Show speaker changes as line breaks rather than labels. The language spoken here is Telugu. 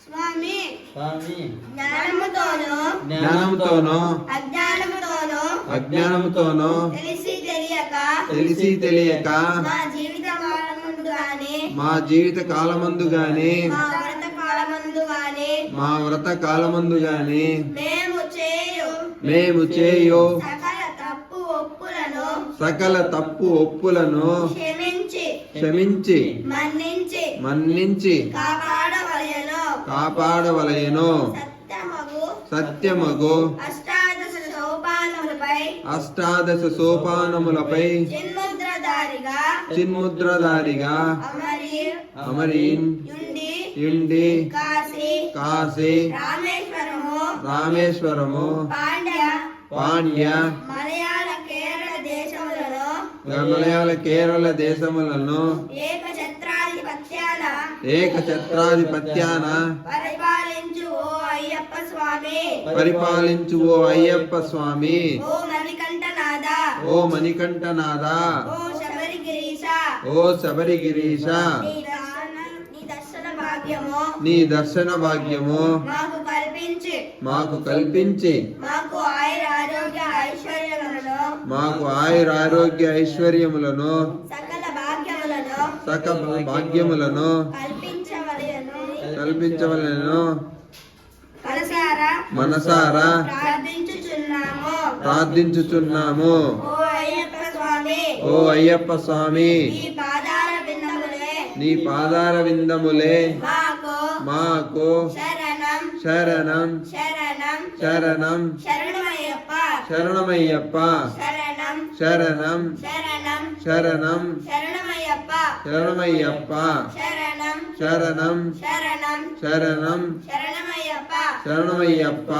స్వామి
స్వామి
జ్ఞానముతోనూ
అజ్ఞానముతోనూ
తెలిసి తెలియక
మా జీవిత కాలమందు గాని మా వ్రత కాలమందు గాని మేము చేయు సకల తప్పు ఒప్పులను క్షమించి మన్నించి కాపాడవలయను సత్యమగు అష్టాదశ సోపానములపై చిన్ముద్రధారిగా అమరీన్ యుండి కాశీ రామేశ్వరము పాండ్య మలయాళ కేరళ దేశములను ఏకఛత్రాధిపత్యాన పరిపాలించు ఓ అయ్యప్ప స్వామి. ఓ మణికంఠనాథ ఓ శబరిగిరీశ నీ దర్శన భాగ్యము మాకు కల్పించి మాకు ఆయురారోగ్య ఐశ్వర్యములను సకల భాగ్యములను కల్పించవలెను మనసారా ప్రార్థించుచున్నాము. ఓ అయ్యప్ప స్వామి నీ పాదార విందములే మాకు శరణం శరణం శరణమయ్యప్ప శరణం శరణం శరణమయ్యప్ప శరణం శరణం శరణమయ్యప్ప